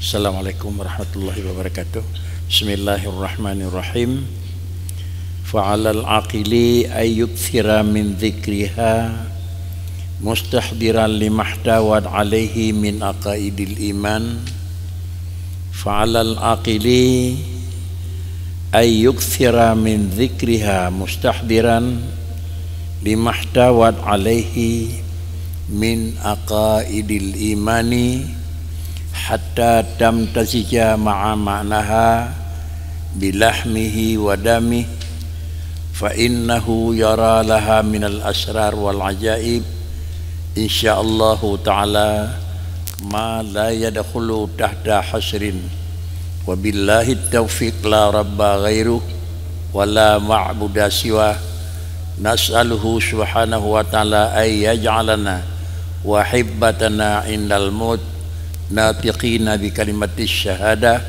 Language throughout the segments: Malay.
Assalamualaikum warahmatullahi wabarakatuh. Bismillahirrahmanirrahim. Fa'alal aqili ayyukthira min dzikriha mustahdiran limahtawad alaihi min aqaidil iman. Fa'alal aqili ayyukthira min dzikriha mustahdiran limahtawad alaihi min aqaidil imani hatta tamtazija ma'a ma'naha bilahmihi wa damih fa innahu yara laha minal asrar wal ajaib insyaallah ta'ala ma la yadkhulu tahta hasrin wa billahi taufiq la rabba ghairuh wa la ma'buda siwa nas'aluhu subhanahu wa ta'ala ay yaj'alana wa hibbatana indal maut natiqina bi kalimatis syahadah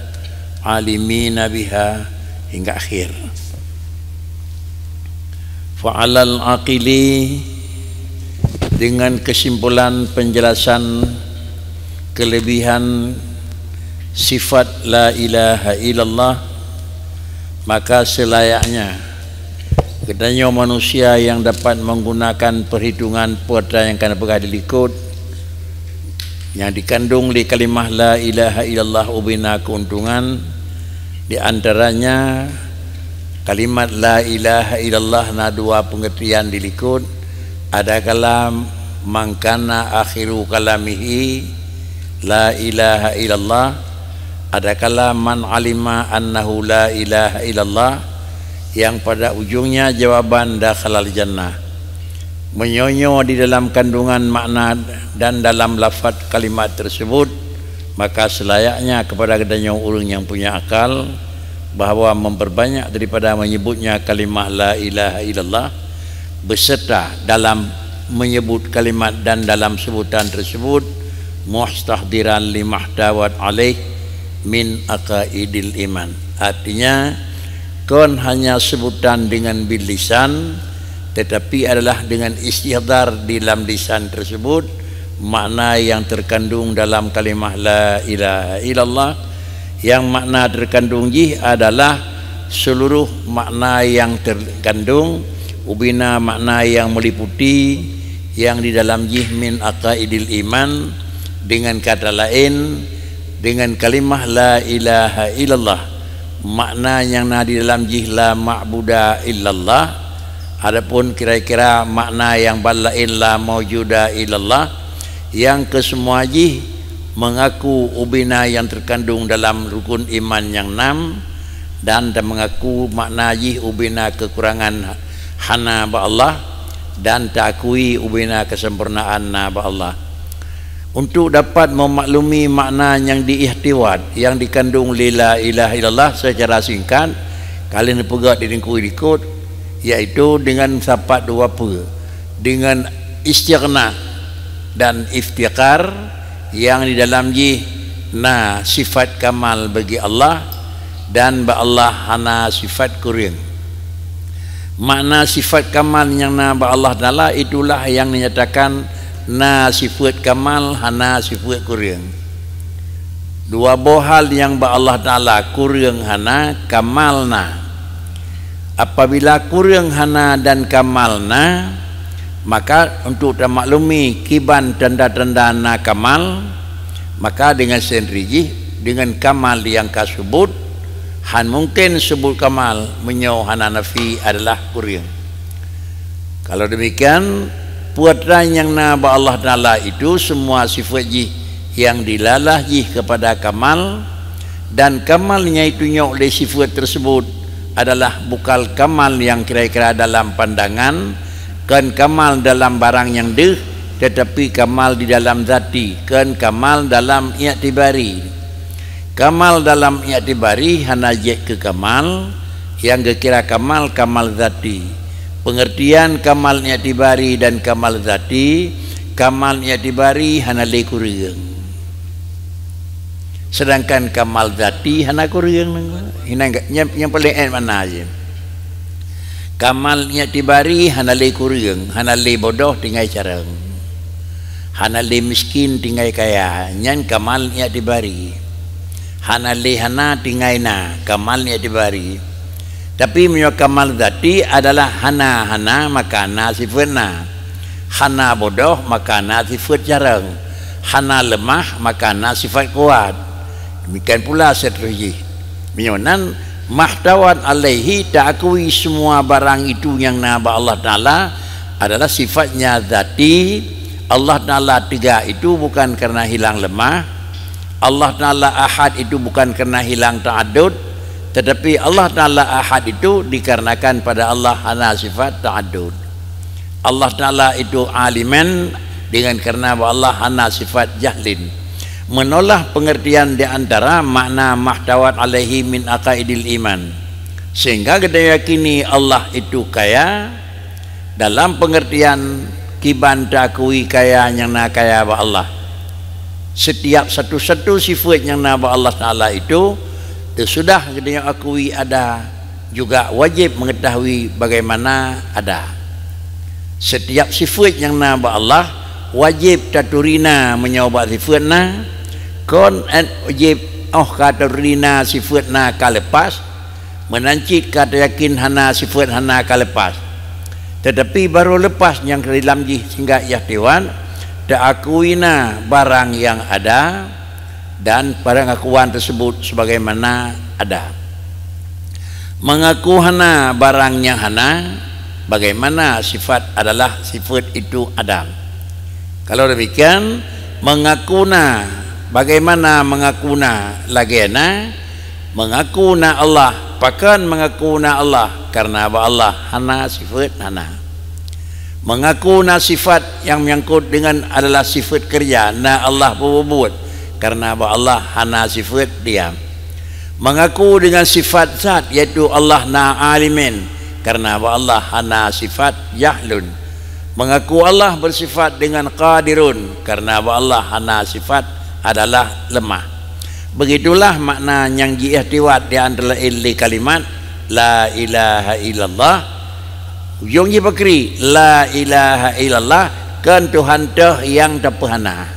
alimina biha hingga akhir. Fa'alal aqili, dengan kesimpulan penjelasan kelebihan sifat la ilaha illallah, maka selayaknya kepadanya manusia yang dapat menggunakan perhitungan perda yang akan berada diikut yang dikandung di kalimah la ilaha illallah ubina keuntungan. Di antaranya kalimat la ilaha illallah na dua pengertian dilikut. Ada kalam mangkana akhiru kalamihi la ilaha illallah, ada kalam man alima annahu la ilaha illallah yang pada ujungnya jawaban dakhalal jannah. Menyonyo di dalam kandungan makna dan dalam lafaz kalimat tersebut, maka selayaknya kepada kedanya orang yang punya akal bahawa memperbanyak daripada menyebutnya kalimah la ilaha illallah beserta dalam menyebut kalimat dan dalam sebutan tersebut mustahdiran limahtawat alaih min aqaidil iman. Artinya kon hanya sebutan dengan bil lisan, tetapi adalah dengan istihdar di dalam lisan tersebut makna yang terkandung dalam kalimah la ilaha illallah, yang makna terkandung jih adalah seluruh makna yang terkandung ubina makna yang meliputi yang di dalam jih min aqaidil iman. Dengan kata lain, dengan kalimah la ilaha illallah makna yang di dalam jih la ma'buda illallah. Adapun kira-kira makna yang balain la maujuda illallah, yang kesemua jih mengaku ubina yang terkandung dalam rukun iman yang 6 dan mengaku makna jih ubina kekurangan hana ba Allah dan takui ubina kesempurnaan na ba Allah. Untuk dapat memaklumi makna yang diihtiwat yang dikandung la ilaha illallah secara singkat, kalian pegat ikut, yaitu dengan sapat dua apa, dengan istighna dan iftiqar yang di dalam jih na sifat kamal bagi Allah dan ba Allah hana sifat kurang. Makna sifat kamal yang na ba Allah Ta'ala itulah yang dinyatakan na sifat kamal hana sifat kurang. Dua bohal yang ba Allah Ta'ala kurang hana kamal na. Apabila kurang hana dan kamalna, maka untuk termaklumi kiban tanda-tanda na kamal, maka dengan sendiri dengan kamal yang kasebut han mungkin sebut kamal menyo hana nafi adalah kurang. Kalau demikian putra yang na ba Allah Ta'ala itu semua sifat jih yang dilalah jih kepada kamal, dan kamalnya itu nyok oleh sifat tersebut adalah bukan kamal yang kira-kira dalam pandangan, kan kamal dalam barang yang deh, tetapi kamal di dalam zati, kan kamal dalam i'tibari. Kamal dalam i'tibari hana jet ke kamal yang kira kamal kamal zati. Pengertian kamal i'tibari dan kamal zati, kamal i'tibari hana le kurang, sedangkan kamal zati hana kurang. Yang paling mana aja kamal i'tibari hana le kurang, hana le bodoh tinggal carang, hana le miskin tinggal kaya, nyan kamal i'tibari. hana lihana tingaina kamal ni dibari. Tapi menyo kamal zati adalah hana maka na sifatna. Hana bodoh maka na sifat jarang. Hana lemah maka na sifat kuat. Demikian pula seterusnya. Menyonan mahtawan alaihi ta'akui semua barang itu yang naba Allah Ta'ala adalah sifatnya zati. Allah Ta'ala tiga itu bukan karena hilang lemah. Allah Ta'ala ahad itu bukan karena hilang ta'adud, tetapi Allah Ta'ala ahad itu dikarenakan pada Allah hana sifat ta'adud. Allah Ta'ala itu aliman dengan karena Allah hana sifat jahlin. Menolak pengertian di antara makna mahtawat alaihi min aqaidil iman, sehingga kita yakini Allah itu kaya dalam pengertian kiban takui kaya yang na kaya ba Allah. Setiap satu-satu sifat yang nama Allah Ta'ala itu sudah kita akui ada, juga wajib mengetahui bagaimana ada. Setiap sifat yang nama Allah wajib taturina menyobat sifatna, kon wajib katurina sifatna kalepas, menancit kata yakin hana sifat hana kalepas. Tetapi baru lepas yang dalam sehingga yahtiwan ta'akuina barang yang ada dan pengakuan tersebut sebagaimana ada. Mengaku hana barang yang hana, bagaimana sifat adalah sifat itu ada. Kalau demikian, mengakuna bagaimana mengakuna lagiana, mengakuna Allah, pakan mengakuna Allah karena Allah hana sifat hana. Mengaku sifat yang menyangkut dengan adalah sifat kerja na Allah berbuat karena Allah hana sifat diam. Mengaku dengan sifat zat yaitu Allah na alimin karena Allah hana sifat jahlun. Mengaku Allah bersifat dengan qadirun karena Allah hana sifat adalah lemah. Begitulah makna yang diihtiwat di antara kalimat la ilaha illallah. Ujung je bakri la ilaha illallah kan Tuhan teh yang terpahana.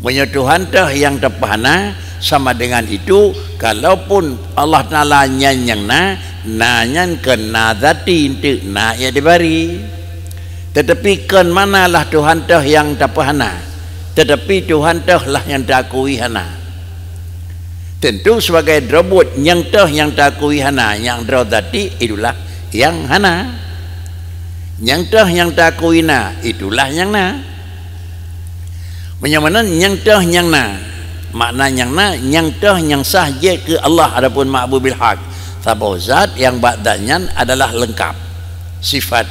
Punya Tuhan teh yang terpahana sama dengan itu. Kalaupun Allah Ta'ala nyanyang nanyan kena zati inti na ya dibari. Tetapi kan manalah Tuhan teh yang terpahana, tetapi Tuhan teh lah yang takui hana. Tentu sebagai drobut yang teh yang takui hana, yang drodati itulah yang hana, yang teh yang takuina itulah yang na. Menyamanan yang teh yang na, makna yang na, yang teh yang sah je ke Allah adapun ma'bud bil haq. Sabau zat yang ba'danya adalah lengkap sifat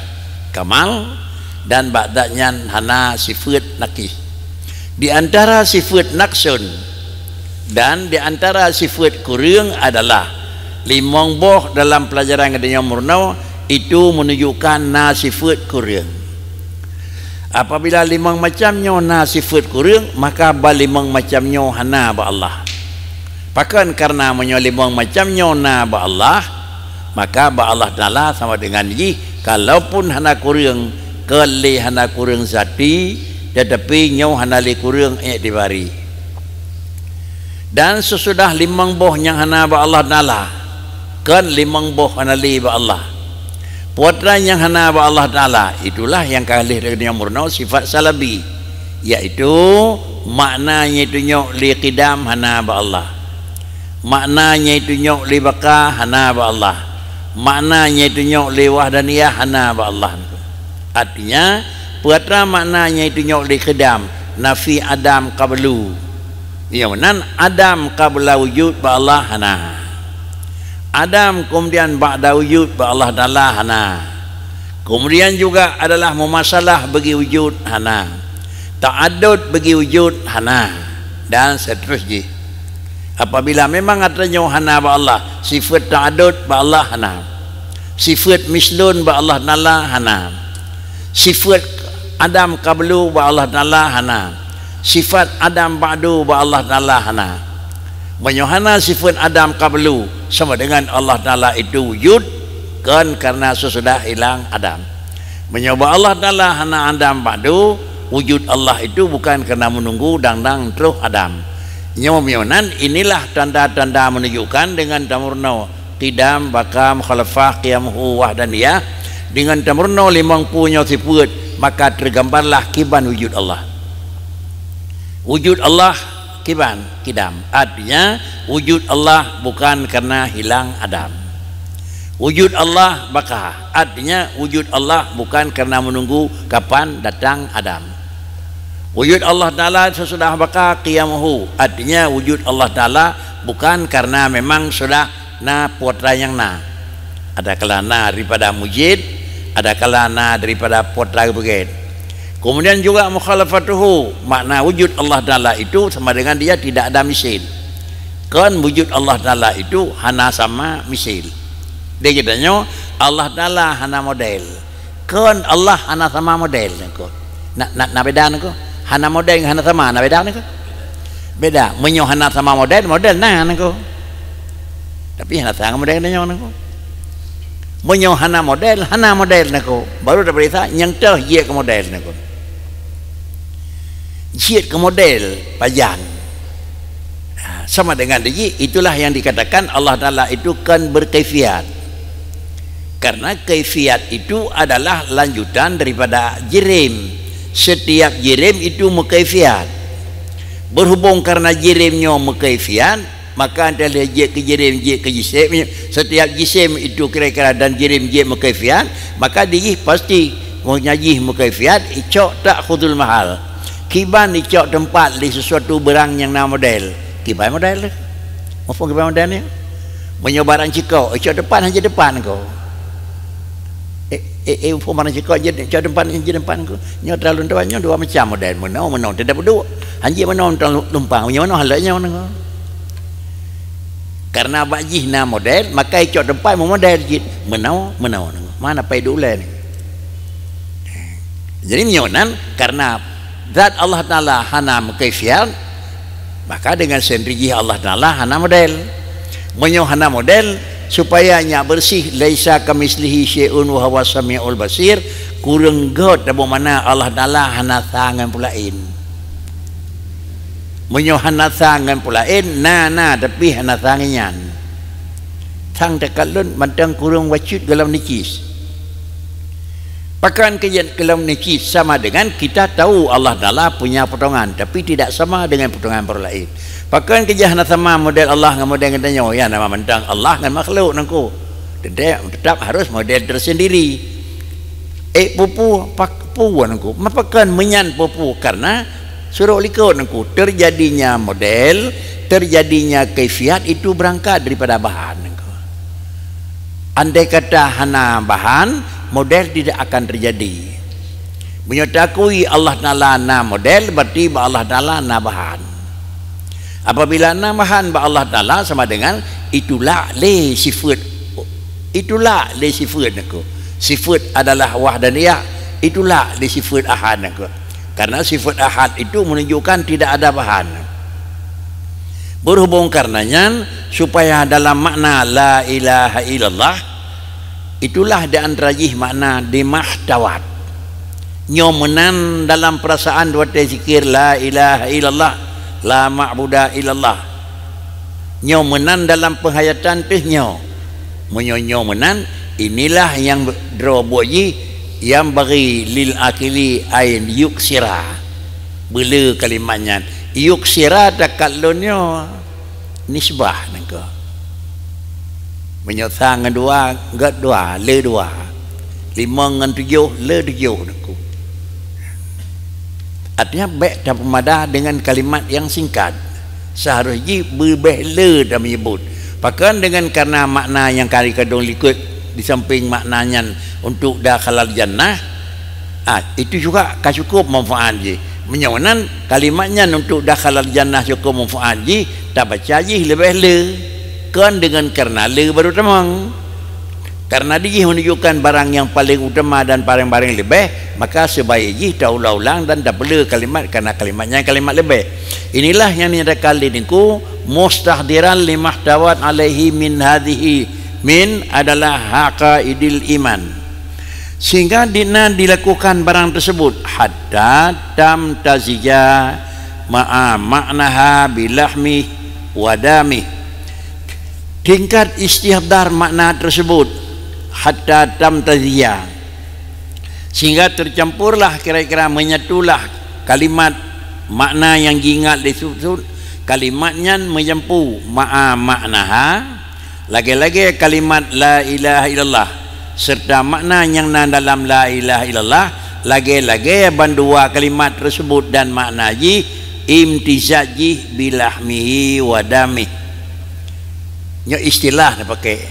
kamal dan ba'danya hana sifat nakis. Di antara sifat naksun dan di antara sifat kurang adalah limong boh dalam pelajaran kedenya murna itu menunjukkan na sifat kurang. Apabila limong macamnya na sifat kurang, maka balimong macamnya hana ba Allah. Pakan karena menyo limong macamnya na ba Allah, maka ba Allah Ta'ala sama dengan ji. Kalaupun hana kurang, kali hana kurang zati, tetapi nyo hana li kurang dibari. Dan sesudah limong boh yang hana ba Allah Ta'ala, kan limang boh anali ba Allah. Putra yang hana ba Allah Ta'ala itulah yang kalih dengan murna sifat salabi, yaitu maknanya itu nyok li qidam hana ba Allah, maknanya itu nyok li baka hana ba Allah, maknanya itu nyok li wahdaniyah hana ba Allah. Artinya putra maknanya itu nyok li qidam nafi adam qablu, yang mana Adam qabla wujud ba Allah hana. Adam kemudian ba'da wujud ba Allah Ta'ala hana. Kemudian juga adalah memasalah bagi wujud hana, ta'adud bagi wujud hana, dan seterusnya. Apabila memang adanya hana ba Allah, sifat ta'adud ba Allah hana, sifat mislun ba Allah Ta'ala hana, sifat Adam qablu ba Allah Ta'ala hana, sifat Adam ba'du ba Allah Ta'ala hana. Menyohana sifat Adam qablu sama dengan Allah Ta'ala itu wujud kan karena sesudah hilang Adam. Menyoba Allah Ta'ala hana Adam ba'du, wujud Allah itu bukan karena menunggu dang terus Adam. Nyomonan inilah tanda-tanda menunjukkan dengan tamurna qidam, bakam, khalafah, qiyamuhu, wahdaniyah. Dengan tamurna 50 sifat maka tergambarlah kiban wujud Allah. Wujud Allah kiban, kidam. Artinya wujud Allah bukan karena hilang Adam. Wujud Allah baka. Artinya wujud Allah bukan karena menunggu kapan datang Adam. Wujud Allah Ta'ala sesudah baka qiyamuhu. Artinya wujud Allah Ta'ala bukan karena memang sudah na putra yang na. Ada kala na daripada mujid, ada kala na daripada putra begitu. Kemudian juga mukhalafatuhu, makna wujud Allah Ta'ala itu sama dengan dia tidak ada misil. Kan wujud Allah Ta'ala itu hana sama misil. Dia katanya Allah Ta'ala hana model. Kan Allah hana sama model. Nak beda nako? Hana model hana sama, nak beda nako? Beda. Menyo hana sama model nah nako. Tapi hana sama model nako. Menyo hana model nako. Baru dapat berita yang teh ye ke model nako. Jihad ke model pajan sama dengan dia. Itulah yang dikatakan Allah Ta'ala itu kan berkaifiat, karena kaifiat itu adalah lanjutan daripada jirim. Setiap jirim itu mukaifiat. Berhubung karena jirimnya mukaifiat, maka antara je ke jirim, je ke jisim, setiap jisim itu kira-kira dan jirim je mukaifiat, maka dia pasti menyaji mukaifiat. Icok tak khudul mahal. Kiban dicok tempat di sesuatu barang yang nama model. Kiban model lah. Apa kiban model ni? Menyobaran cikau. Cok depan aja depan kau. Barang cikau aja cok depan kau. Nyo terlalu depannya dua macam model. Menau tidak berdua. Anjir menau terlalu lumpang. Menau halanya mana? Karena bajih na model, maka cok depan model jit. Menau. Mana pai dulu ni? Jadi menyonan karena zat Allah Ta'ala hana mukaifiat, maka dengan sendirinya Allah Ta'ala hana model. Menyo hana model supaya nya bersih, laisa kamislihi syai'un wa huwa samiul basir. Kurang god abo mana Allah Ta'ala hana tangan pulain. Menyo hana tangan pulain na tapi hana tangan. Tang takalun mantang kurang wajud galam nicis. Pakaian kelam nicis sama dengan kita tahu Allah Ta'ala punya potongan, tapi tidak sama dengan potongan orang lain. Pakaian kejahatan sama model Allah dengan model katanya, ya nama mentang Allah dengan makhluk nangku. Tetap harus model tersendiri. Pupu nangku, mapakan menyan pupu karena suruh likut nangku. Terjadinya model, terjadinya kaifiat itu berangkat daripada bahan nangku. Andai kata hana bahan, model tidak akan terjadi. Menyetakui Allah Ta'ala na model, berarti Allah Ta'ala na bahan. Apabila na bahan Allah Ta'ala sama dengan itulah le sifat. Itulah le sifat aku. Sifat adalah wahdaniyah. Itulah le sifat ahad aku. Karena sifat ahad itu menunjukkan tidak ada bahan. Berhubung karenanya supaya dalam makna la ilaha illallah, itulah di antara makna dimahtawat. Nyomenan dalam perasaan dua zikir la ilaha illallah, la ma'buda illallah. Nyomenan dalam penghayatan tehnya. Menyomenan inilah yang droboji yang bagi lil akili ain yuksira. Bela kalimatnya yuksira takallunnya nisbah nangka. Menyotang dengan dua, enggak dua, le dua. 5 dengan 7, le 7 nangku. Artinya baik dan pemada dengan kalimat yang singkat. Seharusnya berbeh le dah menyebut. Bahkan dengan karena makna yang kari kadung likut di samping maknanya untuk dah halal jannah, itu juga cukup manfaat je. Menyawanan kalimatnya untuk dah halal jannah cukup manfaat je, tak baca je lebih le. Kan dengan karena le baru temang. Karena dia menunjukkan barang yang paling utama dan paling-paling lebih, maka sebaiknya tak ulang-ulang dan tak perlu kalimat karena kalimatnya kalimat lebih. Inilah yang nyatakan dinku mustahdiran limahtawat alaihi min hadhihi min adalah haqaidil iman. Sehingga dilakukan barang tersebut hatta tam tazija ma'a maknaha bilahmi wadami. Tingkat istihdar makna tersebut hatta tamtaziyah, sehingga tercampurlah, kira-kira menyatulah kalimat makna yang diingat disebut kalimatnya menyempu ma'a maknaha, lagi-lagi kalimat la ilaha illallah serta makna yang dalam la ilaha illallah, lagi-lagi bandua kalimat tersebut dan makna ji imtizaji bilahmihi wadami. Nya istilah dia pakai,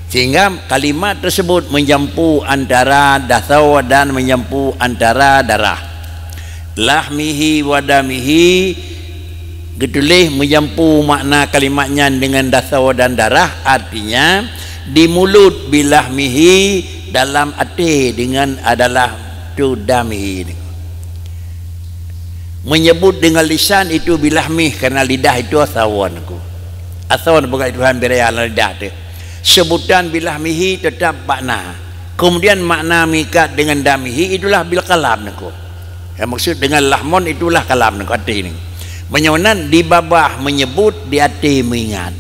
sehingga kalimat tersebut menyempu antara dasaw dan menyempu antara darah. Lahmihi wadamihi gedulih menyempu makna kalimatnya dengan dasaw dan darah, artinya di mulut bilahmihi, dalam hati dengan adalah tudamihi. Menyebut dengan lisan itu bilahmih, kerana lidah itu asawan aku. Asawan bukan Tuhan beraya lidah tu. Sebutan bilahmihi tetap makna. Kemudian makna mikat dengan damihi itulah bil kalam aku. Yang maksud dengan lahmon itulah kalam aku hati ini. Menyonan di babah menyebut, di hati mengingat.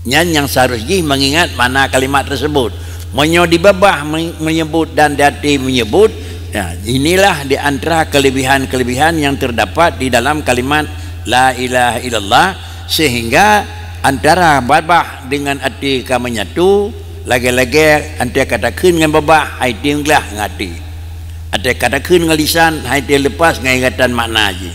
Nyan yang seharusnya mengingat mana kalimat tersebut. Menyo di babah menyebut dan di hati menyebut. Ya, inilah di antara kelebihan-kelebihan yang terdapat di dalam kalimat la ilaha illallah, sehingga antara babah dengan hati ka menyatu, lagi-lagi antara katakan dengan babah hati nglah ngati, antara katakan dengan lisan hati lepas ngingatan makna aja.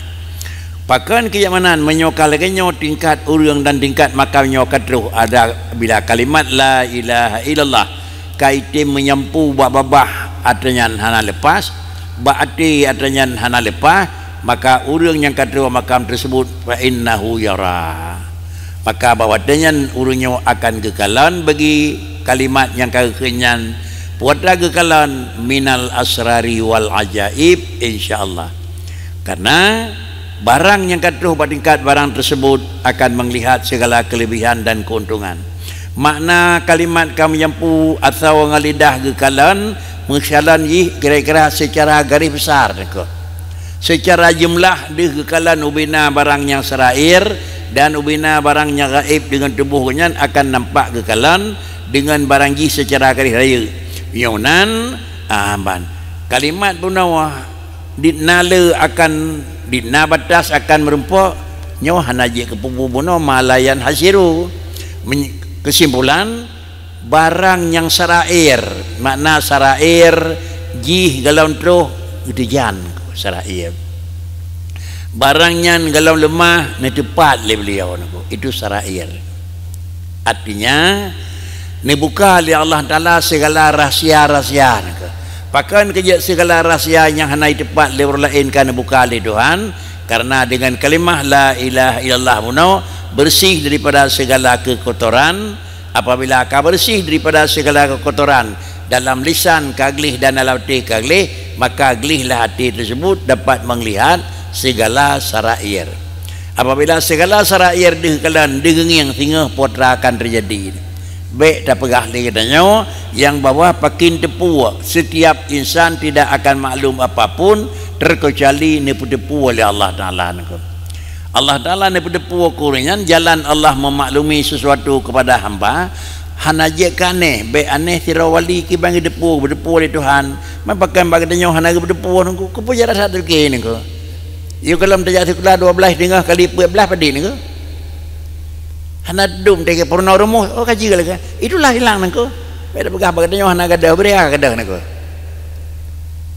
Pakan keyamanan menyokal lagi nyo tingkat urang dan tingkat makamnya katruh ada bila kalimat la ilaha illallah kaitim menyempu babah atanya hana lepas, ba'ati atanya hana lepas, maka urang yang katruh makam tersebut fa innahu yara, maka bahwatanya urangnya akan kekalan bagi kalimat yang kekenyan putra kekalan minal asrari wal ajaib insyaallah. Karena barang yang katruh tingkat barang tersebut akan melihat segala kelebihan dan keuntungan. Makna kalimat kami yampu atau ngalidah kekalan mengsalan ih kira-kira secara garis besar ko. Secara jumlah di kekalan ubina barang yang serair dan ubina barang yang gaib dengan tubuhnya akan nampak kekalan dengan barang ji secara garis raya. Yonan amban. Kalimat punawah dinala akan dina batas akan merempok nyo hanaji kepubuno malayan hasiru. Kesimpulan barang yang sarair, makna sarair jih galau truh gedejan sarair. Barangnya galau lemah ne tepat le beliau itu sarair. Artinya ne buka oleh Allah Taala segala rahsia-rahsia. Pakan kerja segala rahsia yang hanai tepat le orang lain kan buka oleh Tuhan, karena dengan kalimah la ilaha illallah muno bersih daripada segala kekotoran. Apabila kau bersih daripada segala kekotoran dalam lisan kaglih dan dalam hati kaglih, maka glihlah hati tersebut dapat melihat segala sarair. Apabila segala sarair dihekalan degenging sehingga potra akan terjadi. Baik tak pegah lagi katanya yang bawah pakin tepu, setiap insan tidak akan maklum apapun terkecuali nipu-tipu oleh Allah Ta'ala. Allah Ta'ala nipu-tipu ukurannya jalan Allah memaklumi sesuatu kepada hamba hanajek aneh, baik aneh tirawali ki bang depu berdepu oleh Tuhan. Mapakan bagainya hanaj berdepu nunggu ku puja rasa tu ke ni ko. You kalau terjadi sekolah 12 dengar kali 14 pada ni ko. Hanadum tege purna rumuh oh kaji ke itulah hilang nangko. Baik pegah bagainya hanaj gadah beria gadah nangko.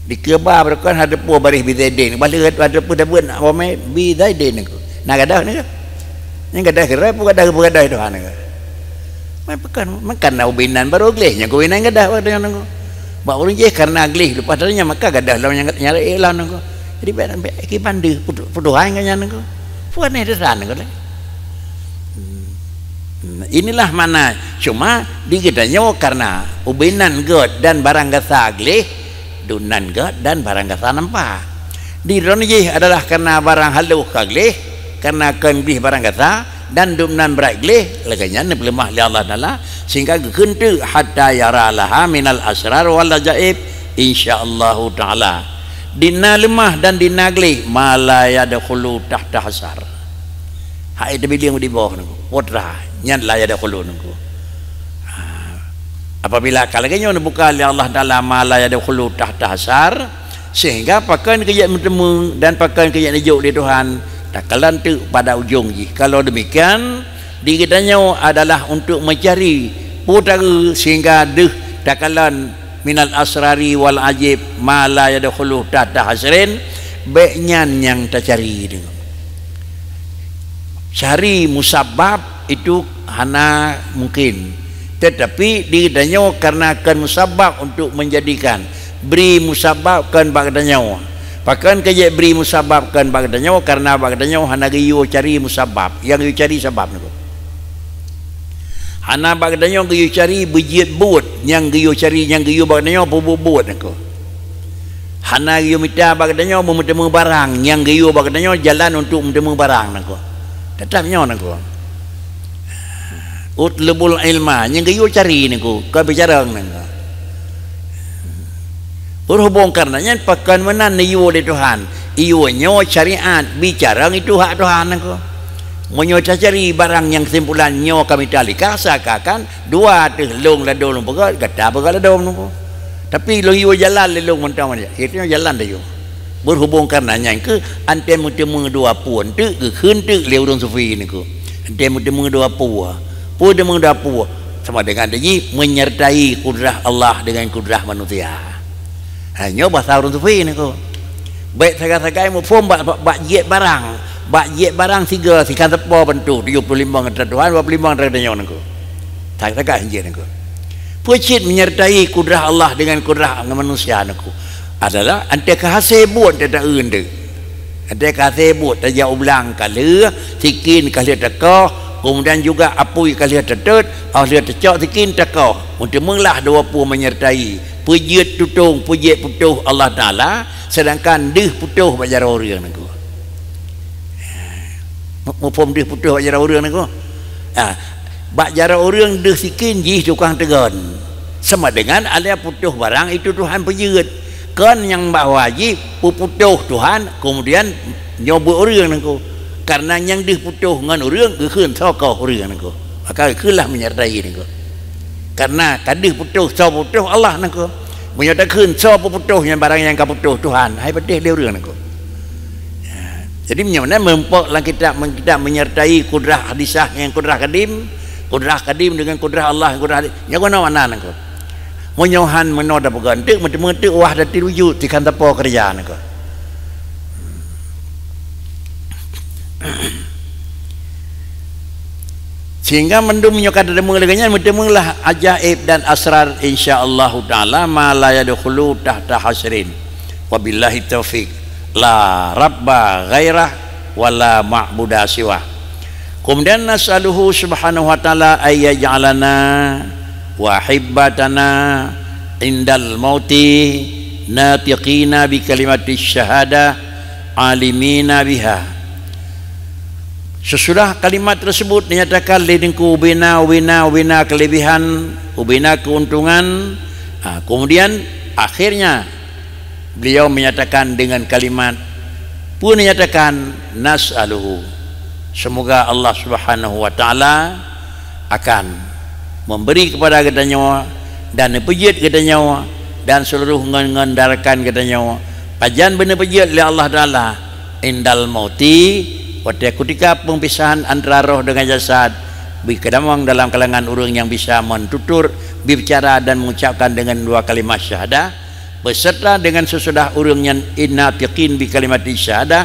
Di keba berkan ada pu baris bizadin balik ada pu dabun awame bizadin nangko. Nak gadah ni ke? Yang gadah kira pu gadah itu han ke. Makan ubinan baru glihnya ko winan gadah pada nangko. Ba urang je karena glih lepas tadinya maka gadah lawan yang nyari elan nangko. Jadi baik ki pandu puduhan kan nangko. Puan ni desan nangko. Inilah mana cuma dikitanya karena ubinan god dan barang gasa glih dunan god dan barang gasa nampak. Di ronji adalah karena barang halu kaglih, karena kenglih barang gasa dan dunan berat glih laganya ni lemah li Allah Taala sehingga kentu hatta yara laha minal asrar wal ajaib insyaallah taala. dina lemah dan dina gelih mala yadkhulu tahta hasar. Hak itu bilang di bawah nunggu potra nyan la yadkhulu nunggu. Apabila kalanya buka oleh Allah Taala mala yadkhulu tahta hasar, sehingga pakan kejak bertemu dan pakan kejak najuk di Tuhan takalan tu pada ujung ji. Kalau demikian diri kitanya adalah untuk mencari putera sehingga deh takalan minal asrari wal ajib ma la yadkhulu tahta hasrin baiknyan yang tak cari itu. Cari musabab itu hana mungkin, tetapi diri kitanya karena akan musabab untuk menjadikan beri musababkan bagdanya. Bahkan kejak beri musababkan bagdanya karena bagdanya hana giyo cari musabab yang giyo cari sebab niku. Hana bagdanya giyo cari bejit buat yang giyo cari yang giyo bagdanya buat niku. Hana giyo minta bagdanya bertemu barang yang giyo bagdanya jalan untuk bertemu barang niku. Tetapnya niku. Utlubul ilma yang giyo cari niku ka bicara niku. Berhubung karenanya pakan menan iyo di Tuhan, iyo nyo syariat bicara itu hak Tuhan aku. Menyo cari barang yang simpulan nyo kami tali kasakan dua telung ladong begal kata begal ladong nunggu. Tapi lo iyo jalan lelong mentang aja, itu jalan dah yo. Berhubung karenanya ke ante mutemu dua puan tu ke hentu leurung sufi ni ku. Ante mutemu dua puan, puan mutemu dua puan sama dengan ini menyertai kudrah Allah dengan kudrah manusia. Hanya bahasa orang sufi ni ko. Baik sagai-sagai mu form bak jet barang tiga sikan tepo bentu 75 ngata Tuhan 25 ngata nyo ni ko. Sagai-sagai jet ni ko. Pucit menyertai kudrah Allah dengan kudrah manusia ni ko. Adalah ante kahase buat tak eun de. Ante kahase buat tak jauh belang kala sikin kala teko kemudian juga apui kali tetet ahli tercok sikin teko untuk menglah dua pu menyertai pujiat tutung pujiat putuh Allah Taala sedangkan deh putuh bajar orang niku. Mufum deh putuh bajar orang niku. Bajar orang deh sikin ji tukang tegon. Sama dengan alia putuh barang itu Tuhan pujiat. Kan yang bawa wajib putuh Tuhan kemudian nyoba orang niku. Karena yang deh putuh ngan orang keun sokah orang niku. Maka kelah menyertai niku. Karena kadih putuh so putuh Allah niku. Menyatakan so putuh yang barang yang kaputuh Tuhan. Hai pedih dia orang niku. Jadi mana mempoklah kita menyertai kudrah hadisah yang kudrah kadim dengan kudrah Allah kudrah yang mana niku. Monyohan menoda begantik mentek wah dati wujud di kantor kerja niku. Sehingga mendum menyokat demu laganya mendemulah ajaib dan asrar insyaallah taala ma la yadkhulu tahta hasrin wabillahi taufik la rabba ghairah wala ma'buda siwa. Kemudian nas'aluhu subhanahu wa ta'ala ayyaj'alana wa hibbatana indal mauti natiqina bi kalimati syahada alimina biha. Sesudah kalimat tersebut dinyatakan lidinku ubina kelebihan, ubina keuntungan. Kemudian akhirnya beliau menyatakan dengan kalimat pun menyatakan nas'aluhu. Semoga Allah Subhanahu wa taala akan memberi kepada kita nyawa dan pejit kita nyawa dan seluruh mengendarkan kita nyawa. Pajan benar pejit oleh Allah Taala indal mauti. Pada ketika pempisahan antara roh dengan jasad berkedamang dalam kalangan orang yang bisa mentutur berbicara dan mengucapkan dengan dua kalimat syahadah beserta dengan sesudah orang yang innafiqin bi kalimat syahadah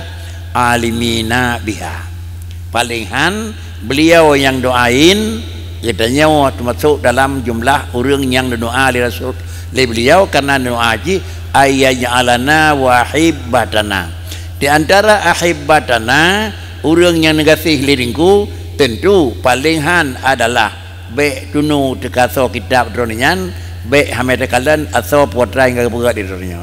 alimina biha. Palingan beliau yang doain katanya termasuk dalam jumlah orang yang doa li Rasul li beliau karena doa haji ayyaj'alana wa hibbatana. Di antara ahibbatana orang yang negatif liringku tentu palingan adalah baik tunu tekaso kitab dronian baik hametakalan atau putra yang bergerak di dunia.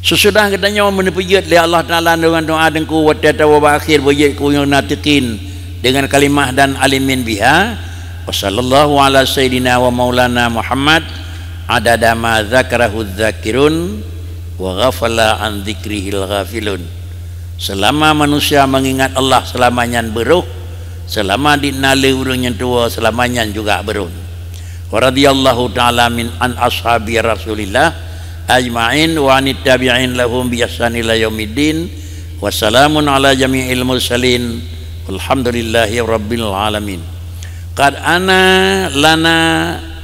Sesudah katanya menepujat oleh Allah Ta'ala dengan doa dengku watata wa akhir wajidku yang natiqin dengan kalimah dan alimin biha wa sallallahu ala sayyidina wa maulana Muhammad adada ma dzakarahu dzakirun wa ghafala an dzikrihil ghafilun. Selama manusia mengingat Allah selamanya beruh, selama dinale urang yang tua selamanya juga beruh. Wa radhiyallahu ta'ala min an ashabi Rasulillah ajma'in wa anit tabi'in lahum bi ihsan ila yaumiddin. Wassalamun ala jami'il mursalin walhamdulillahi rabbil alamin. Qad ana lana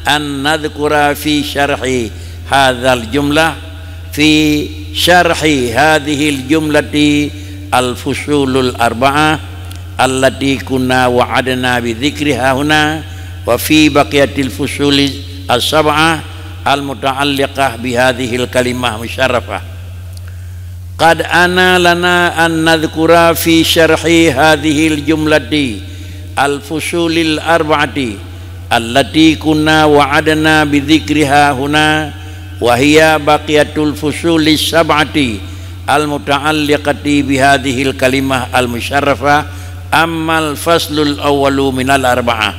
an nadhkura fi syarhi hadzal jumlah fi syarhi hadhil jumlati al-fusulul arba'ah allati kunna wa'adna bi dzikriha huna wa fi baqiyatil fusuli as-sab'ah al-muta'alliqah bi hadhil kalimah musyarrafah. Qad ana lana an nadhkura fi syarhi hadhil jumlati al-fusulil arba'ati allati kunna wa'adna bi dzikriha huna wa hiya baqiyatul fusulis sab'ati al-muta'alliqati bi hadhil kalimah al-musyarrafah. Ammal faslul awwalu minal arba'ah.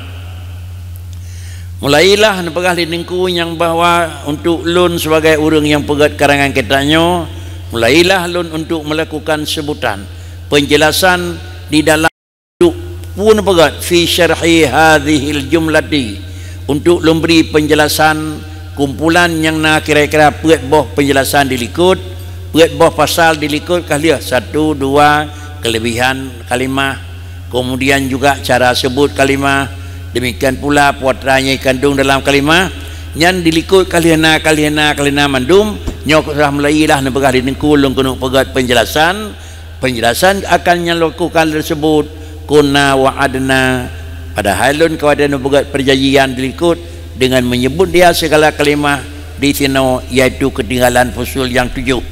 Mulailah nepegah liningku yang bahwa untuk lun sebagai orang yang pegat karangan kitanya, mulailah lun untuk melakukan sebutan penjelasan di dalam pun pegat fi syarhi hadhil jumlati, untuk memberi penjelasan kumpulan yang nak kira-kira pegat boh penjelasan dilikut, pegat boh pasal dilikut kaliah 1 2 kelebihan kalimah, kemudian juga cara sebut kalimah, demikian pula puatranya kandung dalam kalimah yang dilikut kalina mandum nyok sudah mulailah nepegah dinengku lung kena pegat penjelasan akan yang lakukan tersebut kunna wa'adna, padahal lun kawadan buat perjanjian dilikut dengan menyebut dia segala kalimah di sini, iaitu ketinggalan fusul yang 7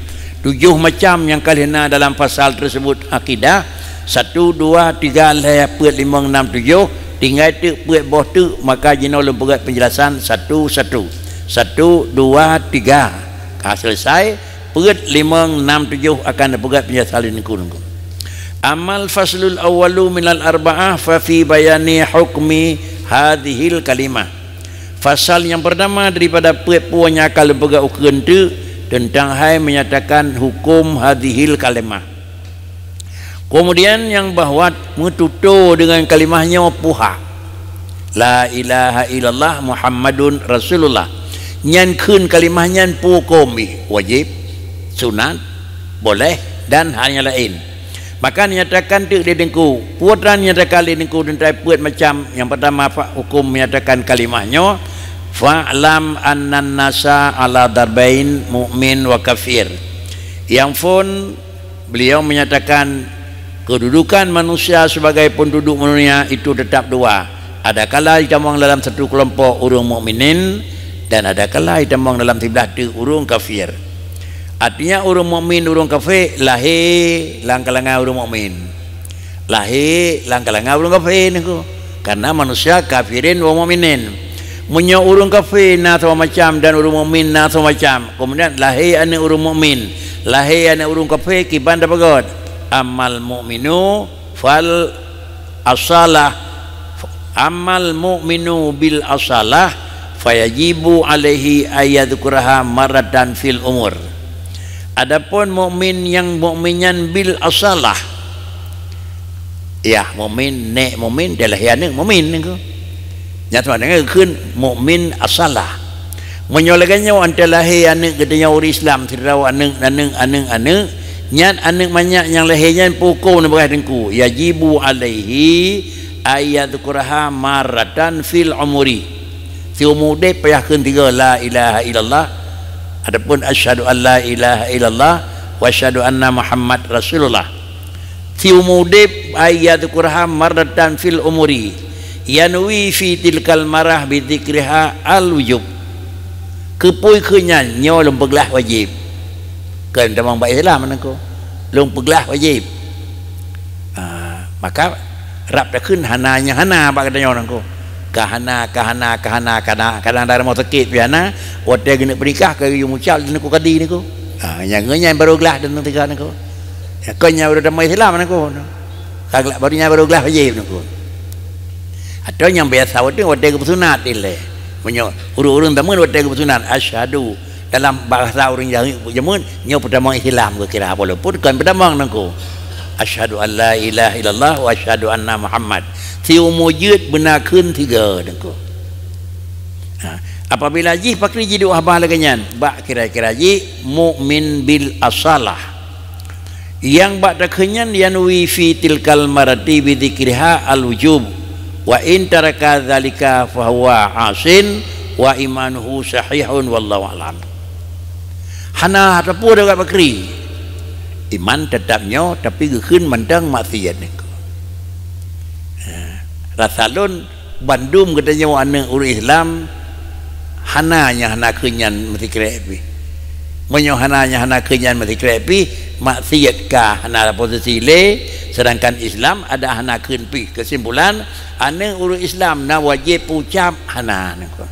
macam yang kalina dalam pasal tersebut akidah 1 2 3 4 5 6 7 tinggal tu buat boh tu, maka jino lun buat penjelasan 1 2 3 selesai perat 5 6 7 akan buat penjelasan ini kunung. Amal faslul awwalu minal arba'ah fa fi bayani hukmi hadhil kalimah. Fasal yang pertama daripada puanya kalau pegak ukuran tu tentang hai menyatakan hukum hadhil kalimah. Kemudian yang bahwa metutur dengan kalimahnya puha la ilaha illallah Muhammadun Rasulullah, nyan kun kalimahnya pukum wajib, sunat, boleh dan hanya lain. Maka nyatakan tu dia dengku putra nyatakan dia dengku tentang puat macam yang pertama hukum menyatakan kalimahnya fa'lam annan nasa ala darbain mu'min wa kafir. Yang pun beliau menyatakan kedudukan manusia sebagai penduduk dunia itu tetap dua, ada kala ditambang dalam satu kelompok orang mukminin dan ada kala ditambang dalam sebelah tu orang kafir. Artinya orang mukmin orang kafir lahir lang kalangan orang mukmin, lahir lang kalangan orang kafir niku, karena manusia kafirin wa mukminin. Munyo orang kafir na sama macam dan orang mukmin na sama macam, kemudian lahir anak orang mukmin, lahir anak orang kafir kiban dapat amal mukminu fal asalah, amal mukminu bil asalah fayajibu alaihi ayadzkuraha maratan fil umur. Adapun mukmin yang mukminyan bil asalah, ya mukmin nek mukmin adalah yang mukmin niku. Nyata dengan kun mukmin asalah. Menyolagannya antara lahir anak gedenya orang Islam tidak anak nyat anak banyak yang lahirnya pukul nebah dengku yajibu alaihi ayadzkuraha maratan fil umuri. Si umude payahkeun 3 la ilaha illallah. Adapun asyhadu an la ilaha illallah wa asyhadu anna Muhammad Rasulullah. Fi umudib ayadzkurha marratan fil umuri yanwi fi tilkal marah bi dzikriha al wujub. Kepui kenyan nyo lum peglah wajib. Kan tamang baik Islam nangko. Lum peglah wajib. Maka rap dah keun hananya hana bak katanya nangko. Kahana kadang dalam mau sakit piana wadah gena pernikah ke yu mucal niku kadi niku yang ngenya baru gelah dan tiga niku ya kenya baru damai Islam niku kagak barunya baru gelah wajib niku atau yang biasa wadah ke sunat ile Menyo urang tamun waktu kebetulan asyhadu dalam bahasa orang jamun nyo pertama Islam ke kira walaupun kan pertama nangko asyhadu an la ilaha illallah wa asyhadu anna Muhammad tiu mujud benakeun tiga nangko. Apabila ji pakri ji doa bah laganyan bak kira-kira ji mukmin bil asalah yang bak dakenyan yanwi fi tilkal marati bi dzikriha al wujub wa in taraka dzalika fa huwa asin wa imanuhu sahihun wallahu alam. Hana atapu dekat bakri iman tetapnya tapi gekeun mandang maksiat ni. Rasalun bandum katanya wana urang Islam hananya hana kenyan mesti krepi. Menyo hananya hana kenyan mesti krepi maksiat ka hana posisi le sedangkan Islam ada hana kenpi. Kesimpulan ane urang Islam na wajib ucap hana nako.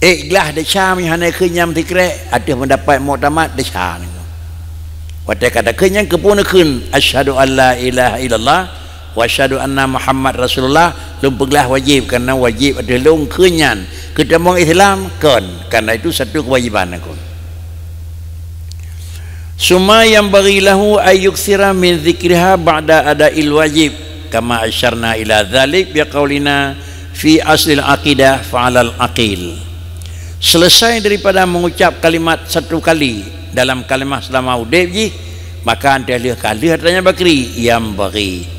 Ikhlas desha mi hana kenyam tikre ada mendapat muktamad desha nako. Pada kata kenyang kepunakeun asyhadu alla ilaha illallah wa asyhadu anna Muhammad Rasulullah lumpeglah wajib karena wajib ada long kenyan ketemu Islam kan karena itu satu kewajiban aku. Summa yang bagilahu ayyuksira min zikriha ba'da ada'il wajib kama asyarna ila dzalik biqaulina fi aslil aqidah fa'alal aqil. Selesai daripada mengucap kalimat satu kali dalam kalimah selama udib ji maka anda lihat kali katanya bakri yang bagi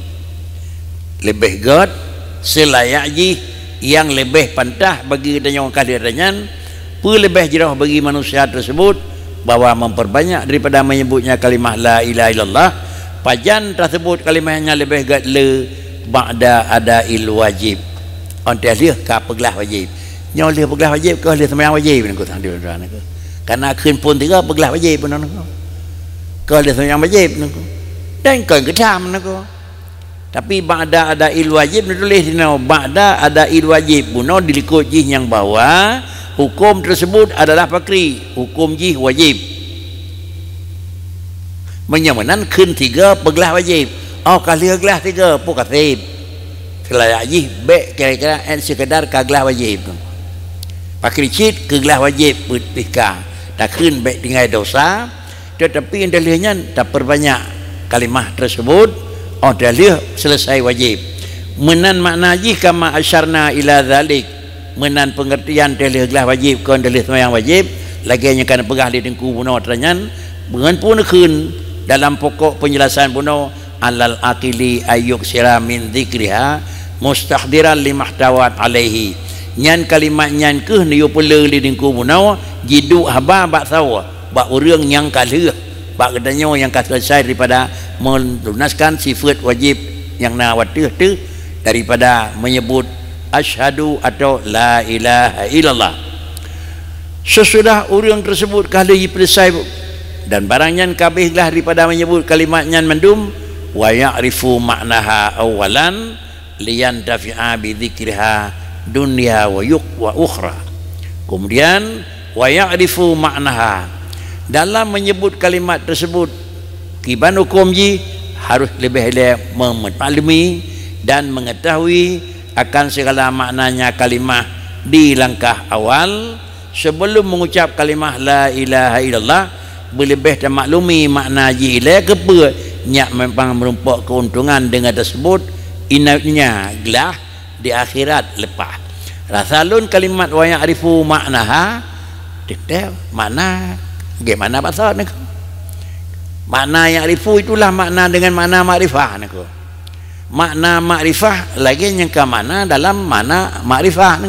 lebih god selayak ji yang lebih pantah bagi katanya orang kali katanya pun lebih jerah bagi manusia tersebut bahwa memperbanyak daripada menyebutnya kalimah la ilaha illallah pajan tersebut kalimahnya lebih god le ba'da adail wajib anda lihat ka peglah wajib nyo lihat peglah wajib ke lihat sembahyang wajib ni ko tang dia ni karenaคืนpun tiga peglah wajib pun nako. Kalau dia sembahyang wajib nako. Dan kau kedam nako. Tapi ba'da ada il wajib ditulis di nama ba'da ada il wajib buno dilikut jih yang bawa hukum tersebut adalah pakri hukum jih wajib. Menyamananคืนtiga peglah wajib. Oh kali peglah tiga pun katib. Selayak jih be kira-kira sekadar kaglah wajib. Pakri cit kaglah wajib putihkah tak kun baik dengan dosa tetapi yang dalilnya tak perbanyak kalimah tersebut oh dalil selesai wajib menan makna ji kama asyarna ila zalik menan pengertian dalil gelah wajib kon dalil sembahyang wajib lagi yang kan pegah di dengku buno teranyan dengan pun kun dalam pokok penjelasan buno alal aqili ayyuk sira min dzikriha mustahdiran limahtawat alaihi nyan kalimat nyan ke niyo pula li dengku buno jidu haba bak sawa bak urang yang kalih bak katanya yang selesai daripada melunaskan sifat wajib yang nawatih tu daripada menyebut asyhadu atau la ilaha illallah. Sesudah urang tersebut kalih selesai dan barangnya kabehlah daripada menyebut kalimat nyan mendum wa ya'rifu maknaha awalan liyantafi'a bi dzikriha dunia wa ukhra. Kemudian wa ya'rifu maknaha dalam menyebut kalimat tersebut kiban hukum ji harus lebih memaklumi dan mengetahui akan segala maknanya kalimah di langkah awal sebelum mengucap kalimah la ilaha illallah berlebih termaklumi makna ji ila kepa nyak memang merumpak keuntungan dengan tersebut inatnya gelah di akhirat lepas. Rasalun kalimat wa ya'rifu maknaha detail makna bagaimana bahasa ni? Makna ya'rifu itulah makna dengan makna makrifah ni. Makna makrifah lagi yang ke mana dalam makna makrifah ni.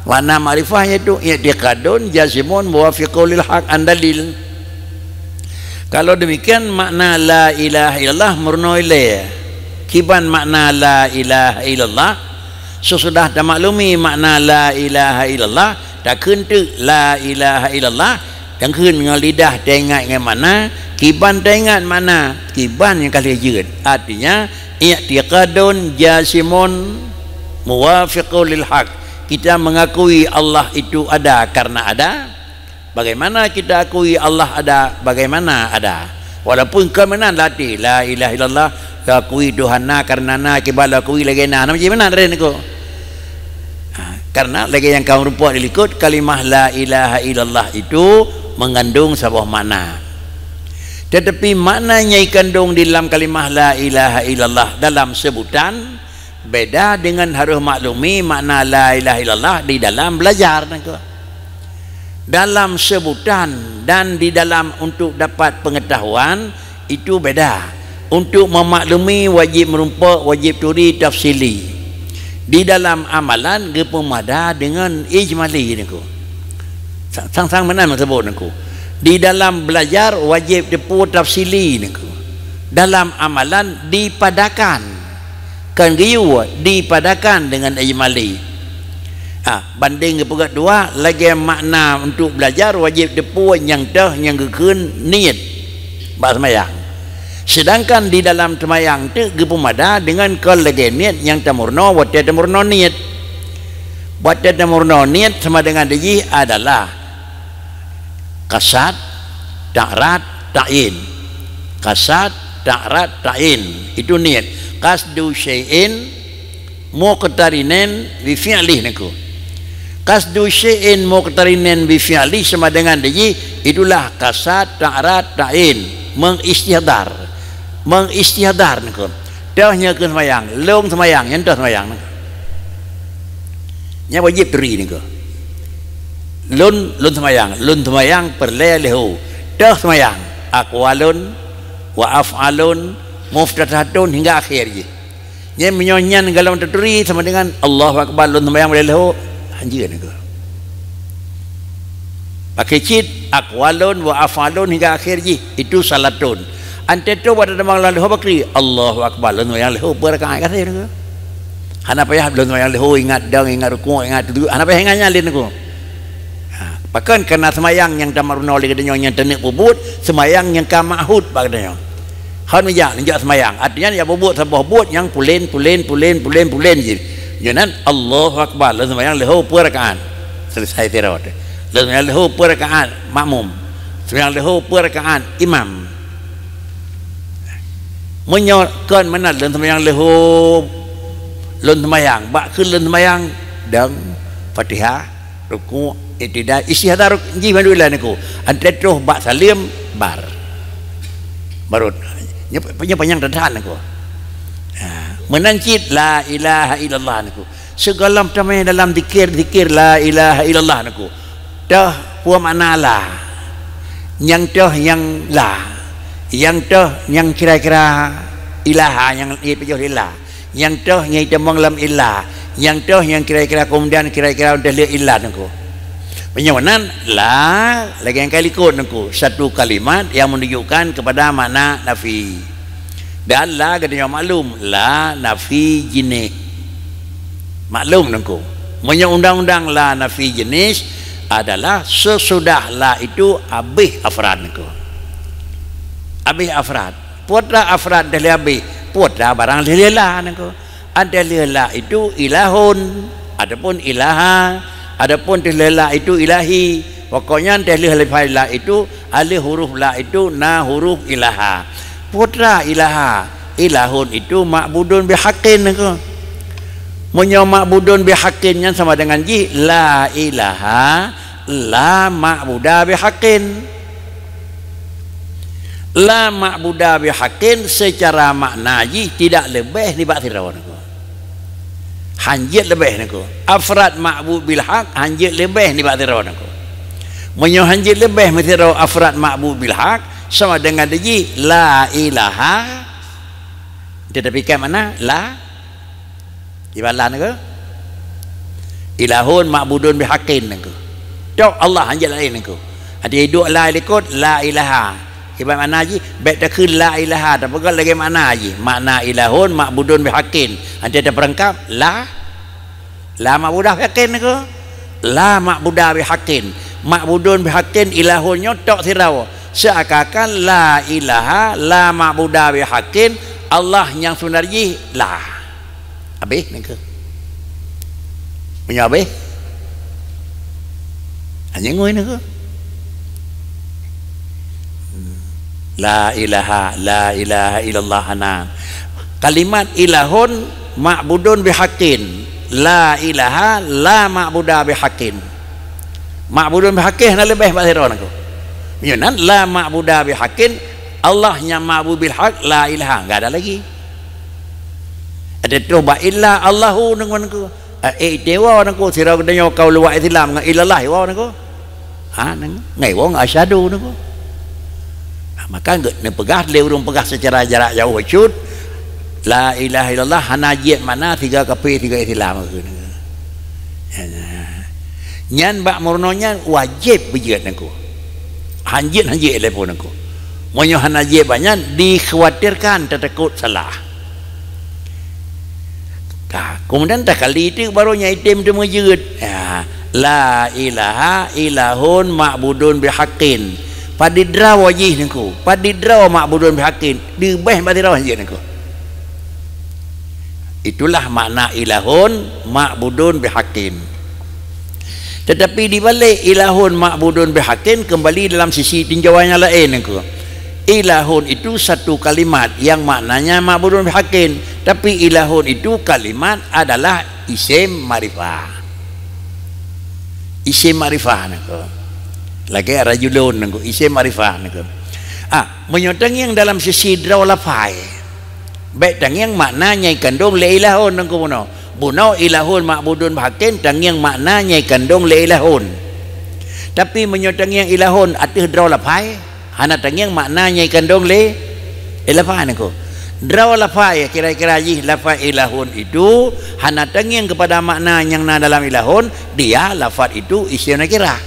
Makna makrifah iaitu i'tiqadun jazimun muwafiqul lil haq andalil. Kalau demikian makna la ilaha illallah murno ile. Kiban makna la ilaha illallah sesudah dah maklumi makna la ilaha illallah dah kentu la ilaha illallah dan kun dengan lidah tengok dengan mana kiban tengok mana kiban yang kali jeut artinya i'tiqadun jasimun muwafiqul lil haq kita mengakui Allah itu ada karena ada bagaimana kita akui Allah ada bagaimana ada walaupun kemenan latih la ilaha illallah akui Tuhan na karena na kibal akui lagi na macam mana dari niku Karena lagi yang kaum rupa dilikut kalimah la ilaha illallah itu mengandung sebuah makna. Tetapi maknanya dikandung di dalam kalimah la ilaha illallah dalam sebutan beda dengan harus maklumi makna la ilaha illallah di dalam belajar. Dalam sebutan dan di dalam untuk dapat pengetahuan itu beda. Untuk memaklumi wajib merumpa, wajib turi, tafsili. Di dalam amalan gepemada dengan ijmali niku. Sang-sang mana tersebut niku. Di dalam belajar wajib depu tafsili niku. Dalam amalan dipadakan. Kan giyu dipadakan dengan ijmali. Banding kepegat dua lagi makna untuk belajar wajib depu yang dah yang gekun niat bak semayang. Sedangkan di dalam semayang tu gepemada dengan lagi niat yang tamurno buat tamurno niat. Buat tamurno niat sama dengan diji adalah kasat, ta'rat, ta'in. Kasat, ta'rat, ta'in. Itu niat. Qasdu syai'in muqtarinen bi fi'lih niku. Qasdu syai'in muqtarinen bi fi'lih sama dengan diji itulah kasat, ta'rat, ta'in. Mengistihdar. Mengistihdar niku. Dahnya ke semayang, long semayang, yang dah semayang niku. Nya wajib teri niku. Lun semayang perlehu. Dah semayang. Aqwalun wa af'alun muftatahatun hingga akhir je. Nya menyonyan kalau teri sama dengan Allahu akbar lun semayang perlehu anjir niku. Pakai cit aqwalun wa af'alun hingga akhir je. Itu salatun. Ante tu pada demang lalu bakri Allahu akbar lun semayang lehu berakaat kata niku. Hana payah lun semayang lehu ingat dang ingat rukuk ingat duduk. Hana payah ingat nyalin niku. Bahkan kerana semayang yang tamaruna oleh katanya yang tenik bubut, semayang yang kamahud katanya. Han menjak semayang. Artinya ya bubut sebuah bubut yang pulen je. Jangan Allahu akbar lalu semayang lehu perakaat. Selesai tirawat. Lalu semayang lehu perakaat makmum. Semayang lehu perakaat imam. Menyokan mana lalu semayang lehu lalu semayang. Bak ke lalu semayang dan Fatihah, rukuk, tidak istihdar ji mandulah niku ante troh bak salim bar barut nya panjang dadan niku menancit la ilaha illallah niku segala macam dalam zikir la ilaha illallah niku dah puan makna la yang dah yang la yang dah yang kira-kira ilaha yang ibadah ilah yang dah yang demang lam ilah yang dah yang kira-kira kemudian kira-kira udah ilah niku. Penyawanan la lagi yang kali ikut niku satu kalimat yang menunjukkan kepada makna nafi. Dan la katanya maklum la nafi jenis. Maklum niku. Punya undang-undang la nafi jenis adalah sesudah la itu habis afrad niku. Habis afrad. Putra afrad dari habis. Putra barang dari la niku. Ada la itu ilahun adapun ilaha. Adapun la itu ilahi, pokoknya la itu alif huruf la itu na huruf ilaha. Putra ilaha, ilahun itu ma'budun bihaqqin niku. Munyo ma'budun bihaqqinnya sama dengan ji la ilaha la ma'buda bihaqqin. La ma'buda bihaqqin secara makna ji tidak lebih di bak tirawan niku. Hanjit lebih niku. Afrad ma'bud bil haq hanjit lebih ni bak tirawan niku. Menyo hanjit lebih metiro afrad ma'bud bil haq sama dengan deji la ilaha. Tetapi kan mana la ibala niku. Ilahun ma'budun bil haqqin niku. Tok Allah hanjit lain niku. Ada hidup la ikut la ilaha. Ibarat mana ji baik dah ke la ilaha tapi kan lagi mana ji makna ilahun ma'budun bihaqqin ada perangkap la ma'budah bihaqqin niku la ma'budah bihaqqin ma'budun bihaqqin ilahun nyotok sirau seakan la ilaha la ma'budah bihaqqin Allah yang sebenarnya la habis niku punya habis hanya ngoi niku la ilaha illallah ana. Kalimat ilahun ma'budun bihaqqin. la ilaha la ma'buda bihaqqin. Ma'budun bihaqqin nak lebih bahasa orang aku. Menyunan la ma'buda bihaqqin, Allah yang ma'bud bil haq, la ilaha, enggak ada lagi. Ada tu ba illa Allahu dengan aku. Dewa aku sira kedanya kau luar Islam dengan illallah wa aku. Ngai wong asyhadu aku. Maka ne pegah le urung pegah secara jarak jauh wujud. La ilaha illallah hanajit mana 3 kafir 3 Islam aku. Nyan bak murnonya wajib bejat aku. Hanjit telepon aku. Monyo hanajit banyak dikhawatirkan tertakut salah. Kemudian tak kali itu barunya item tu menjerit. La ilaha ilahun ma'budun bihaqqin. Padidra wajih niku. Padidra ma'budun bihaqqin. Dibeh padidra wajih niku. Itulah makna ilahun ma'budun bihaqqin. Tetapi di balik ilahun ma'budun bihaqqin kembali dalam sisi tinjauannya lain niku. Ilahun itu satu kalimat yang maknanya ma'budun bihaqqin, tapi ilahun itu kalimat adalah isim ma'rifah. Isim ma'rifah niku. Lagi rajulun niku isim ma'rifah niku. Menyotang yang dalam sisi draw lafai. Baik tang yang maknanya kandung la ilahun niku puno. Bunau ilahun ma'budun bihaqqin tang yang maknanya kandung la ilahun. Tapi menyotang yang ilahun atih draw lafai. Hana tangyang maknanya kandung le ilafah niku. Draw lafai kira-kira ji lafaz ilahun itu hana tangyang kepada makna yang na dalam ilahun, dia lafaz itu isim nakirah.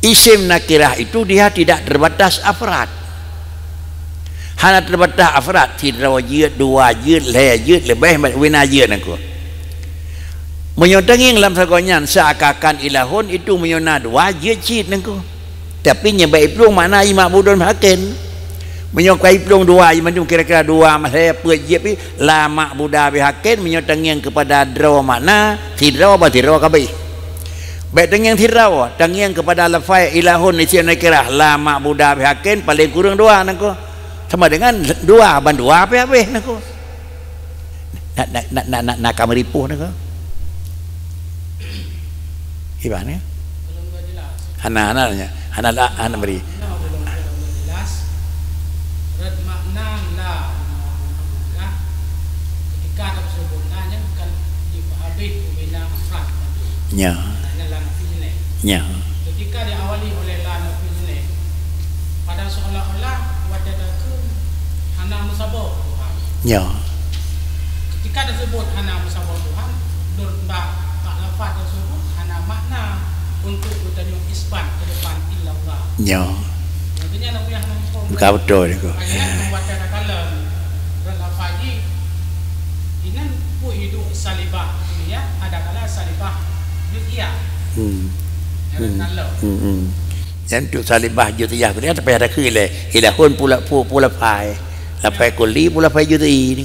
Isim nakirah itu dia tidak terbatas afrad. Hana terbatas afrad, tidak wajib, dua wajib, lejid, lebih winajid niku. Menyotang yang dalam sakonyan seakan ilahun itu menyona dua wajib niku. Tapi nyebai pelung makna ma'budun bihaqqin. Menyokai pelung dua macam kira-kira dua saya pejip la ma'buda bihaqqin menyotang yang kepada draw makna tidraw apa tidraw kabai. Baik dengan tidraw tangiang kepada lafaz ilahun isim nakirah la ma'buda bihaqqin paling kurang dua nako. Sama dengan dua ban dua apa nako. Nak kameripuh nako. Gimana? Hana-hananya Hana beri. Makna la ketika ada sebutnya bukan dipahami bina afrad. Ya. Ya. Ketika diawali oleh la nafilne pada seolah-olah wadadakum hana musabah Tuhan. Ya. Ketika disebut hana musabah Tuhan, menurut Mbak tak lafaz tersebut hana makna untuk bertanya isbat ke depan illallah. Ya. Nantinya nak punya nampak. Bukan betul itu. Ayat membaca kalam relafaji inan pu itu salibah ini ya ada kala salibah jutia. Yang tu salibah jutia tu ni tapi ada kile ilahun pula pai. Lapai kuli pula pai juti ni.